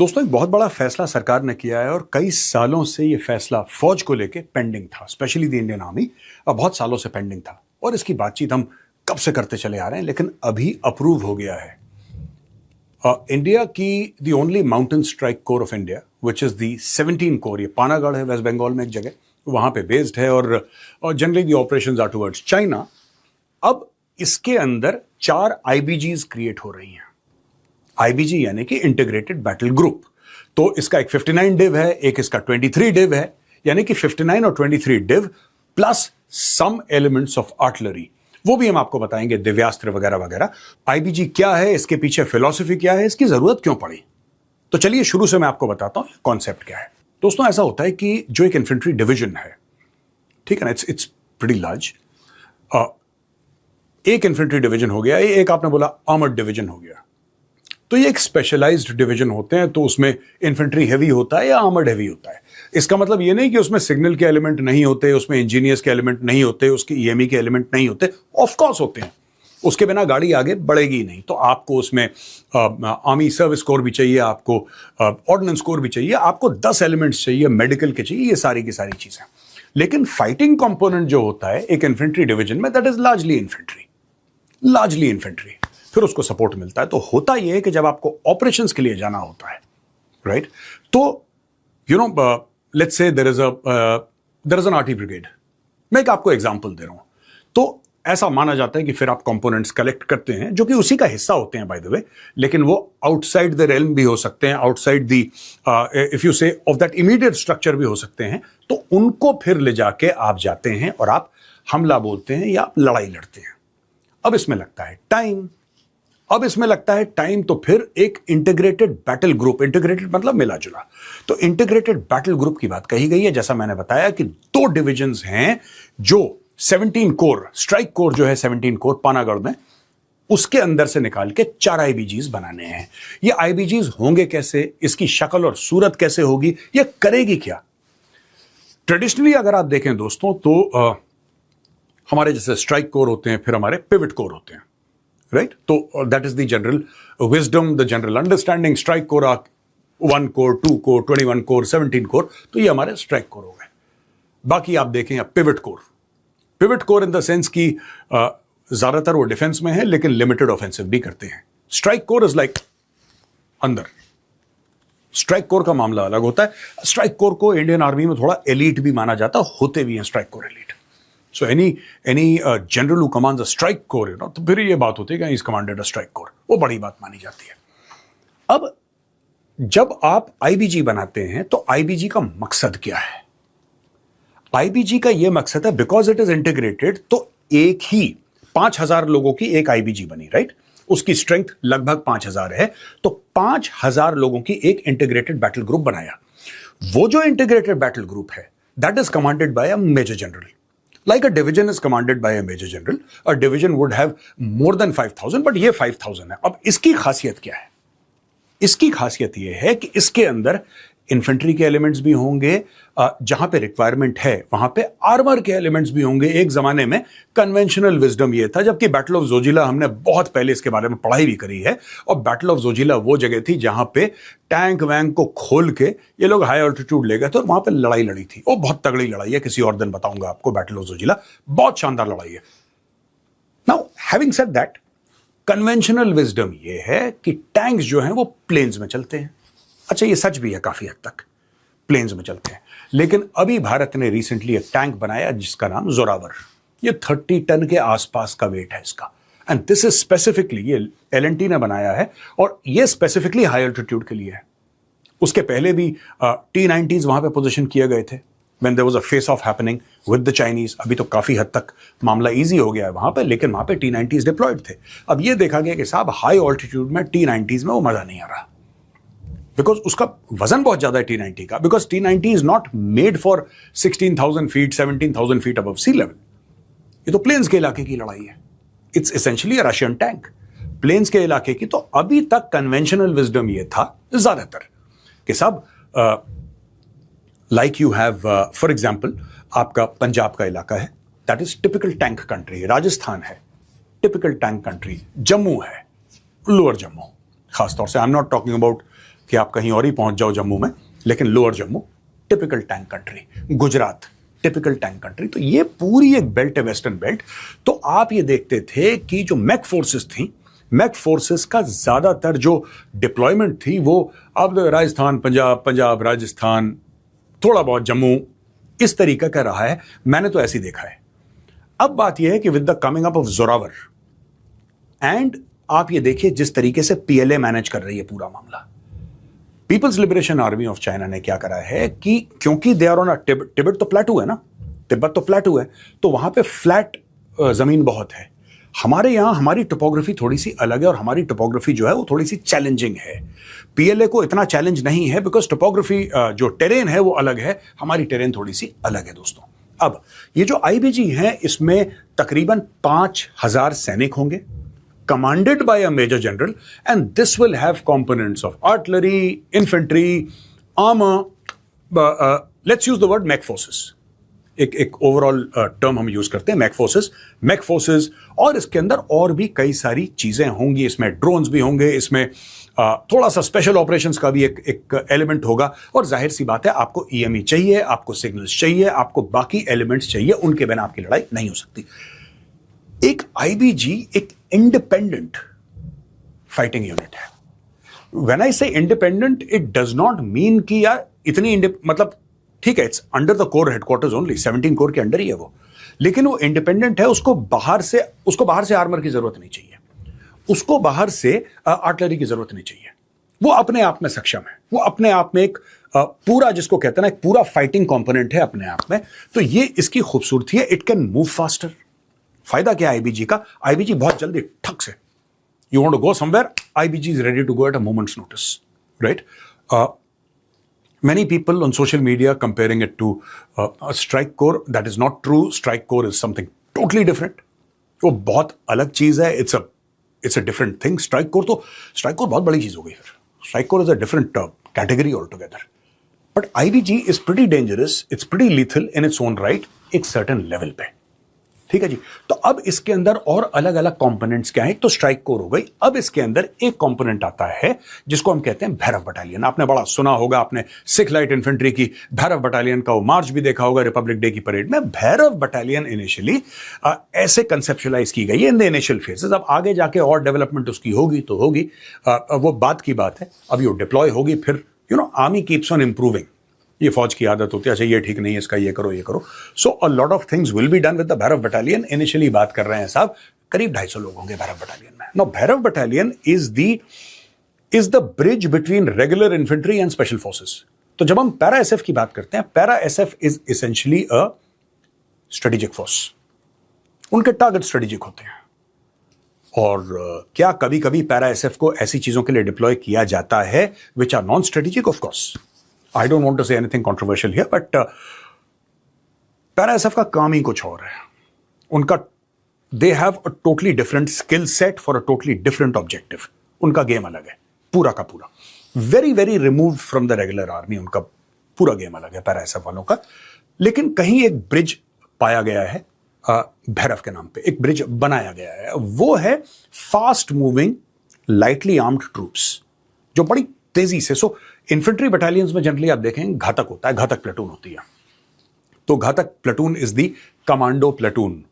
दोस्तों, एक बहुत बड़ा फैसला सरकार ने किया है और कई सालों से ये फैसला फौज को लेके पेंडिंग था, स्पेशली द इंडियन आर्मी। और बहुत सालों से पेंडिंग था और इसकी बातचीत हम कब से करते चले आ रहे हैं, लेकिन अभी अप्रूव हो गया है। इंडिया की the only mountain strike corps of India which is the 17 core, ये पानागढ़ है वेस्ट बंगाल में एक जगह, वहां पे बेस्ड है और generally the operations are towards China. अब इसके अंदर 4 आईबीजीज क्रिएट हो रही हैं। आईबीजी यानी कि इंटीग्रेटेड बैटल ग्रुप। तो इसका एक 59 डिव है, एक इसका 23 डिव है, यानी कि 59 और 23 div plus some elements of artillery, वो भी हम आपको बताएंगे, दिव्यास्त्र वगैरह वगैरह। आईबीजी क्या है, इसके पीछे फिलॉसफी क्या है, इसकी जरूरत क्यों पड़ी, तो चलिए शुरू से मैं आपको बताता हूं कॉन्सेप्ट क्या है। दोस्तों, ऐसा होता है कि जो एक इन्फेंट्री डिवीजन है, ठीक है ना, इट्स प्रीटी लार्ज। एक इन्फेंट्री डिवीजन हो गया, एक आपने बोला आर्मर्ड डिवीजन हो गया, तो ये एक स्पेशलाइज्ड डिवीजन होते हैं। तो उसमें इन्फेंट्री हैवी होता है या आर्मर्ड हैवी होता है। इसका मतलब ये नहीं कि उसमें सिग्नल के एलिमेंट नहीं होते, उसमें इंजीनियर्स के एलिमेंट नहीं होते, उसके ईएमई के एलिमेंट नहीं होते। ऑफ कोर्स होते हैं, उसके बिना गाड़ी आगे बढ़ेगी नहीं। तो आपको उसमें आर्मी सर्विस कोर भी चाहिए, आपको ऑर्डिनेंस कोर भी चाहिए, आपको 10 एलिमेंट्स चाहिए, मेडिकल के चाहिए, ये सारी की सारी चीजें। लेकिन फाइटिंग कंपोनेंट जो होता है एक इन्फेंट्री डिवीजन में, दैट इज लार्जली इन्फेंट्री। फिर उसको सपोर्ट मिलता है। तो होता यह है कि जब आपको ऑपरेशंस के लिए जाना होता है, राइट, तो you know let's say there is an arty brigade. मैं एक आपको एग्जांपल दे रहा हूं। तो ऐसा माना जाता है कि फिर आप कंपोनेंट्स कलेक्ट करते हैं जो कि उसी का हिस्सा होते हैं बाय द वे, लेकिन वो आउटसाइड द रेल्म भी हो सकते हैं, आउटसाइड द इफ यू से ऑफ दैट इमीडिएट स्ट्रक्चर भी हो सकते हैं। तो उनको फिर ले जाके आप जाते हैं और आप हमला बोलते हैं या आप लड़ाई लड़ते हैं। अब इसमें लगता है टाइम। तो फिर एक इंटीग्रेटेड बैटल ग्रुप, इंटीग्रेटेड मतलब मिला जुला, तो इंटीग्रेटेड बैटल ग्रुप की बात कही गई है। जैसा मैंने बताया कि 2 डिविजन्स हैं जो 17 कोर, स्ट्राइक कोर जो है 17 कोर पानागढ़ में, उसके अंदर से निकाल के 4 आईबीजीज बनाने हैं। ये आईबीजीज होंगे कैसे, इसकी शक्ल और सूरत कैसे होगी, ये करेगी क्या। ट्रेडिशनली अगर आप देखें दोस्तों, तो हमारे जैसे स्ट्राइक कोर होते हैं, फिर हमारे पिवट कोर होते हैं, राइट। तो that is the general wisdom, the general understanding. Strike corps 1 core, 2 core, 21 core, 17 core, तो ये हमारे स्ट्राइक कोर हो गए। बाकी आप देखें pivot core in the sense की ज्यादातर वो डिफेंस में है, लेकिन लिमिटेड ऑफेंसिव भी करते हैं। स्ट्राइक कोर इज लाइक अंदर। स्ट्राइक कोर का मामला अलग होता है। स्ट्राइक कोर को इंडियन आर्मी में थोड़ा एलीट भी माना जाता, होते भी हैं strike corps elite. So any general who commands a strike corps, you know, तो फिर ये बात होती है कि he's commanded a strike corps, वो बड़ी बात मानी जाती है। अब जब आप आईबीजी बनाते हैं तो आईबीजी का मकसद क्या है? आईबीजी का ये मकसद है, बिकॉज इट इज इंटीग्रेटेड, तो एक ही 5000 लोगों की एक आईबीजी बनी, राइट। उसकी स्ट्रेंथ लगभग 5000 है, तो 5000 लोगों की एक इंटीग्रेटेड बैटल ग्रुप बनाया। वो जो इंटीग्रेटेड बैटल ग्रुप है, that is commanded by a major general. Like a division is commanded by a major general, a division would have more than 5000, but ये 5000 है। अब इसकी खासियत क्या है? इसकी खासियत ये है कि इसके अंदर इन्फेंट्री के एलिमेंट्स भी होंगे, जहां पे रिक्वायरमेंट है वहां पे आर्मर के एलिमेंट्स भी होंगे। एक जमाने में कन्वेंशनल विजडम ये था, जबकि बैटल ऑफ जोजिला हमने बहुत पहले इसके बारे में पढ़ाई भी करी है। और बैटल ऑफ जोजिला वो जगह थी जहां पे टैंक वैंक को खोल के ये लोग हाई ऑल्टीट्यूड ले गए थे और वहां पे लड़ाई लड़ी थी। वो बहुत तगड़ी लड़ाई है, किसी और दिन बताऊंगा आपको। बैटल ऑफ जोजिला बहुत शानदार लड़ाई है। Now having said that, conventional wisdom ये है कि टैंक्स जो हैं वो प्लेन्स में चलते हैं। अच्छा, ये सच भी है, काफी हद तक प्लेन्स में चलते हैं। लेकिन अभी भारत ने रिसेंटली एक टैंक बनाया जिसका नाम जोरावर। ये 30 टन के आसपास का वेट है इसका, एंड दिस इज स्पेसिफिकली, ये एलएनटी ने बनाया है और ये स्पेसिफिकली हाई अल्टीट्यूड के लिए है। उसके पहले भी T-90s वहां पे पोजीशन किए गए थे when there was a face off happening with the Chinese। अभी तो काफी हद तक मामला इजी हो गया है वहां पे, लेकिन वहां पे T-90s डिप्लॉयड थे। अब ये देखा गया कि साहब हाई ऑल्टीट्यूड में T-90s में वो मजा नहीं आ रहा, बिकॉज उसका वजन बहुत ज्यादा है T-90 का, because T-90 is not made for 16,000 feet 17,000 feet above sea level. ये तो प्लेन्स के इलाके की लड़ाई है। It's essentially a Russian tank, plains के इलाके की। तो अभी तक कन्वेंशनल विजडम ये था ज्यादातर कि सब like you have for example आपका पंजाब का इलाका है, that is typical tank country. Rajasthan है टिपिकल टैंक कंट्री, जम्मू है, लोअर जम्मू खासतौर से। I am not talking about कि आप कहीं और ही पहुंच जाओ जम्मू में, लेकिन lower Jammu typical tank country, Gujarat typical tank country. तो ये पूरी एक बेल्ट है, वेस्टर्न बेल्ट। तो आप ये देखते थे कि जो मैक फोर्सेस थी, मैक फोर्सेस का ज्यादातर जो डिप्लॉयमेंट थी वो अब राजस्थान, पंजाब, पंजाब राजस्थान, थोड़ा बहुत जम्मू, इस तरीके का रहा है। मैंने तो ऐसे ही देखा है। अब बात यह है कि with the coming up of Zorawar and आप ये देखिए जिस तरीके से पीएलए मैनेज कर रही है पूरा मामला, People's Liberation Army of China ने क्या करा है कि क्योंकि they are on a Tibet तो प्लेटू है ना, तिब्बत तो प्लेटू है, तो वहां पे फ्लैट जमीन बहुत है। हमारे यहां हमारी टोपोग्राफी थोड़ी सी अलग है और हमारी टोपोग्राफी जो है वो थोड़ी सी चैलेंजिंग है। पीएलए को इतना चैलेंज नहीं है बिकॉज टोपोग्राफी जो टेरेन है वो अलग है, हमारी टेरेन थोड़ी सी अलग है दोस्तों। अब ये जो आईबीजी है इसमें तकरीबन 5000 सैनिक होंगे, commanded by a major general, and this will have components of artillery, infantry, armor. Let's use the word mech forces. एक ओवरऑल टर्म हम यूज करते हैं मैक फोर्सेस, और इसके अंदर और भी कई सारी चीजें होंगी। इसमें ड्रोन्स भी होंगे, इसमें थोड़ा सा स्पेशल ऑपरेशंस का भी एक एलिमेंट होगा। और जाहिर सी बात है आपको ईएमई चाहिए, आपको सिग्नल्स चाहिए, आपको बाकी एलिमेंट्स चाहिए, उनके बिना आपकी लड़ाई नहीं हो सकती। एक आईबीजी एक इंडिपेंडेंट फाइटिंग यूनिट है। व्हेन आई से independent, it does not mean कि यार इतनी मतलब ठीक है, it's under the core headquarters only, 17 core के अंडर ही है वो, लेकिन वो इंडिपेंडेंट है। उसको बाहर से आर्मर की जरूरत नहीं चाहिए, उसको बाहर से आर्टिलरी की जरूरत नहीं चाहिए। वो अपने आप में सक्षम है, वो अपने आप में एक पूरा, जिसको कहते हैं ना, एक पूरा फाइटिंग कंपोनेंट है अपने आप में। तो ये इसकी खूबसूरती है। It can move faster. फायदा क्या है आईबीजी का? आईबीजी बहुत जल्दी ठक से, you want to go somewhere, IBG is ready to go at a moment's notice, right? Many people on social media comparing it to a strike corps. That is not true. Strike corps is something totally different. वो बहुत अलग चीज है. It's a different thing. Strike corps बहुत बड़ी चीज हो गई फिर. Strike corps is a different category altogether. But IBG is pretty dangerous. It's pretty lethal in its own right. एक certain level पे. ठीक है जी। तो अब इसके अंदर और अलग अलग कंपोनेंट्स क्या हैं? तो स्ट्राइक कोर हो गई। अब इसके अंदर एक कंपोनेंट आता है जिसको हम कहते हैं भैरव बटालियन। आपने बड़ा सुना होगा, आपने सिख लाइट इन्फेंट्री की भैरव बटालियन का वो मार्च भी देखा होगा रिपब्लिक डे की परेड में। भैरव बटालियन इनिशियली ऐसे कंसेप्चुलाइज की गई है इन द इनिशियल फेजेस। अब आगे जाके और डेवलपमेंट उसकी होगी तो होगी, वो बात की बात है। अब ये डिप्लॉय होगी, फिर आर्मी कीप्स ऑन इंप्रूविंग। ये फौज की आदत होती है, अच्छा ये ठीक नहीं है, इसका ये करो ये करो। So a lot of things will be done with the Bhairav battalion. Initially बात कर रहे हैं साहब, करीब 250 लोग होंगे भैरव बटालियन में। Now Bhairav battalion is the bridge between regular infantry and special forces. तो जब हम पैरा एसएफ की बात करते हैं, para SF is essentially a strategic force. उनके टारगेट स्ट्रेटेजिक होते हैं। और क्या कभी कभी पैरा एसएफ को ऐसी चीजों के लिए डिप्लॉय किया जाता है which are non strategic? Of course, I don't want to say anything controversial here, but para SF का काम ही कुछ और है। उनका they have a totally different skill set for a totally different objective. उनका गेम अलग है, पूरा का पूरा, very very removed from the regular army. उनका पूरा गेम अलग है पैरा एसएफ वालों का। लेकिन कहीं एक ब्रिज पाया गया है भैरव के नाम पे, एक ब्रिज बनाया गया है। वो है fast moving lightly armed troops, जो बड़ी तेजी से, सो इन्फेंट्री बटालियंस में जनरली आप देखें घातक होता है, घातक प्लेटून होती है। तो Ghatak platoon is the commando platoon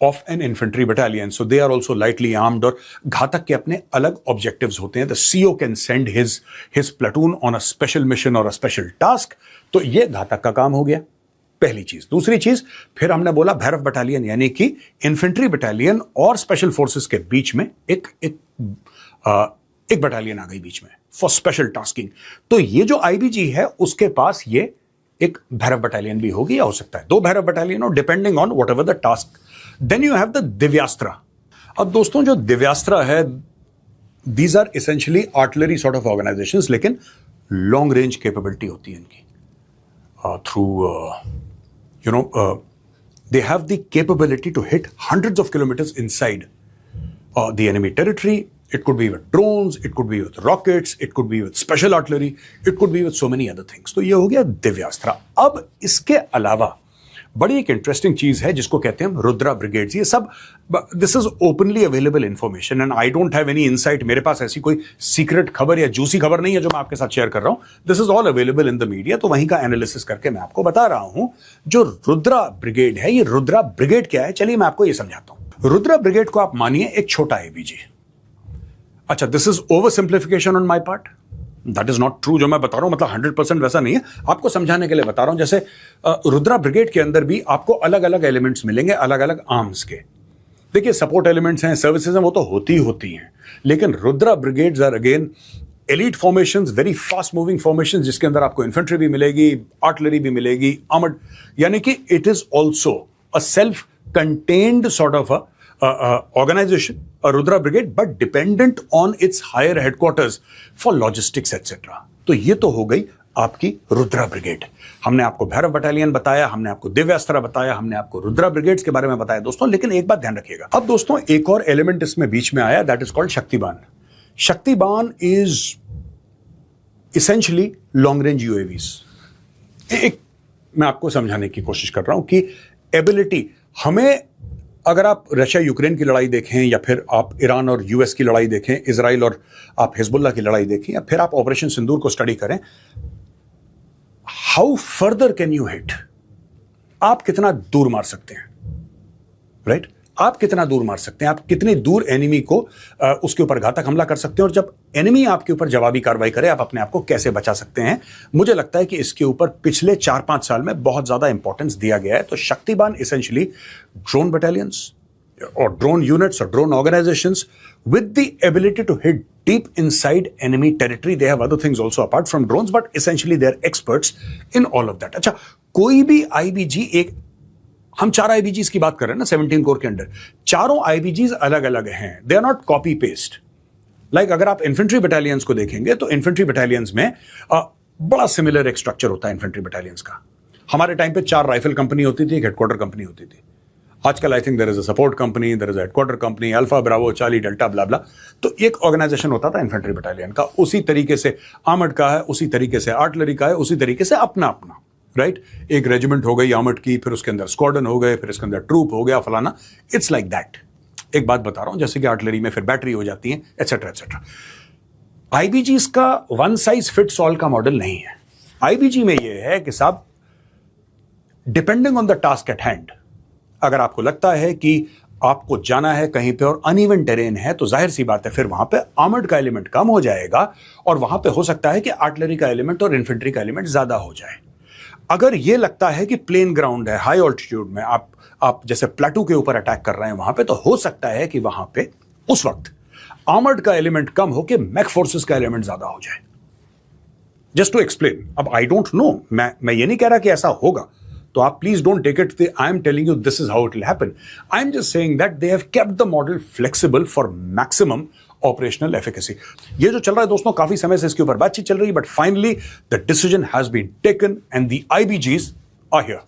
of an infantry battalion. So they are also lightly armed, और घातक के अपने अलग ऑब्जेक्टिव्स होते हैं। The CO can send his platoon on a special mission और अ स्पेशल टास्क। तो ये घातक का काम हो गया, पहली चीज। दूसरी चीज, फिर हमने बोला भैरव बटालियन यानी कि इन्फेंट्री बटालियन और स्पेशल फोर्सेस के बीच में एक बटालियन आ गई बीच में फॉर स्पेशल टास्किंग। तो ये जो आईबीजी है उसके पास ये एक भैरव बटालियन भी होगी, या हो सकता है 2 भैरव बटालियन, और depending on whatever the task. Then you have the Divyastra. अब दोस्तों जो दिव्यास्त्र है, these are essentially artillery sort of organizations, लेकिन लॉन्ग रेंज कैपेबिलिटी होती है इनकी। Through they have the capability to hit hundreds of kilometers inside the enemy territory. It could be with drones, it could be with rockets, it could be with special artillery, it could be with so many other things. तो ये हो गया दिव्यास्त्र। अब इसके अलावा बड़ी एक interesting चीज है जिसको कहते हैं रुद्रा ब्रिगेड्स। ये सब this is openly available information and I don't have any insight. मेरे पास ऐसी कोई सीक्रेट खबर या जूसी खबर नहीं है जो मैं आपके साथ शेयर कर रहा हूं। This is all available in the media. तो वहीं का एनालिसिस करके मैं आपको बता रहा हूं। जो रुद्रा ब्रिगेड है, ये रुद्रा ब्रिगेड क्या है, चलिए मैं आपको ये समझाता हूं। रुद्रा ब्रिगेड को आप मानिए एक छोटा आईबीजी। अच्छा, this is over simplification on my part, that is not true. जो मैं बता रहा हूं मतलब 100% वैसा नहीं है, आपको समझाने के लिए बता रहा हूं। जैसे रुद्रा ब्रिगेड के अंदर भी आपको अलग अलग एलिमेंट्स मिलेंगे, अलग अलग आर्म्स के। देखिए, सपोर्ट एलिमेंट्स हैं, सर्विसेज हैं, वो तो होती हैं, लेकिन Rudra brigades are again elite formations, very fast moving formations, जिसके अंदर आपको इन्फेंट्री भी मिलेगी, आर्टिलरी भी मिलेगी, आर्मर्ड, यानी कि it is also a self contained sort of organization, a Rudra Brigade, but dependent on its higher headquarters for logistics etc. तो ये तो हो गई आपकी रुद्रा ब्रिगेड। हमने आपको भैरव बटालियन बताया, हमने आपको दिव्यास्त्र बताया, हमने आपको रुद्रा ब्रिगेड्स के बारे में बताया दोस्तों। लेकिन एक बात ध्यान रखिएगा, अब दोस्तों एक और एलिमेंट इसमें बीच में आया, that is called Shaktibaan. Shaktibaan is essentially long range UAVs. एक मैं आपको समझाने की कोशिश कर रहा हूं कि एबिलिटी हमें, अगर आप रशिया यूक्रेन की लड़ाई देखें, या फिर आप ईरान और यूएस की लड़ाई देखें, इजराइल और आप हिजबुल्लाह की लड़ाई देखें, या फिर आप ऑपरेशन सिंदूर को स्टडी करें, how further can you hit, आप कितना दूर मार सकते हैं, राइट? आप कितना दूर मार सकते हैं, आप कितने दूर एनिमी को उसके ऊपर घातक हमला कर सकते हैं, और जब एनिमी आपके ऊपर जवाबी कार्रवाई करे, आप अपने आप को कैसे बचा सकते हैं। मुझे लगता है कि इसके ऊपर पिछले 4-5 साल में बहुत ज्यादा इंपॉर्टेंस दिया गया है। तो शक्तिबान इसेंशियली ड्रोन बटालियंस और ड्रोन यूनिट्स और drone organizations with the ability to hit deep inside enemy territory. They have other things also apart from drones, but essentially they are experts in all of that. अच्छा, कोई भी IBG, एक हम 4 आईबीजीज की बात कर रहे हैं ना 17 कोर के अंडर, चारों आईबीजीज अलग अलग हैं, they are not copy paste. Like अगर आप इन्फेंट्री बटालियंस को देखेंगे तो इन्फेंट्री बटालियंस में बड़ा सिमिलर एक स्ट्रक्चर होता है इन्फेंट्री बटालियंस का। हमारे टाइम पे 4 राइफल कंपनी होती थी, एक हेडक्वार्टर कंपनी होती थी। आजकल I think there is a support company, there is a headquarter company, alpha, bravo, charlie, delta, blah blah. तो एक ऑर्गेनाइजेशन होता था इन्फेंट्री बटालियन का, उसी तरीके से आर्मर्ड का है, उसी तरीके से आर्टिलरी का है, उसी तरीके से अपना अपना, राइट? एक रेजिमेंट हो गई आर्मर्ड की, फिर उसके अंदर स्क्वाड्रन हो गए, फिर इसके अंदर ट्रूप हो गया, फलाना। It's like that. एक बात बता रहा हूं, जैसे कि आर्टिलरी में फिर बैटरी हो जाती है, एटसेट्रा एटसेट्रा। आईबीजी का वन साइज फिट्स ऑल का मॉडल नहीं है। आईबीजी में यह है कि साहब, depending on the task at hand, अगर आपको लगता है कि आपको जाना है कहीं पे और अनइवन टेरेन है, तो जाहिर सी बात है फिर वहां पे आर्मर्ड का एलिमेंट कम हो जाएगा, और वहां पे हो सकता है कि आर्टिलरी का एलिमेंट और इन्फेंट्री का एलिमेंट ज्यादा हो जाए। अगर ये लगता है कि प्लेन ग्राउंड है, हाई ऑल्टीट्यूड में आप जैसे प्लेटू के ऊपर अटैक कर रहे हैं वहां पे, तो हो सकता है कि वहां पे उस वक्त आर्मर्ड का एलिमेंट कम होकर मैक फोर्सेस का एलिमेंट ज्यादा हो जाए। Just to explain. अब आई डोंट नो, मैं ये नहीं कह रहा कि ऐसा होगा, तो आप please don't take it, I am telling you this is how it will happen. I am just saying that they have kept the model flexible for maximum operational efficacy. ये जो चल रहा है दोस्तों, काफी समय से इसके ऊपर बातचीत चल रही है, but finally the decision has been taken and the IBGs are here.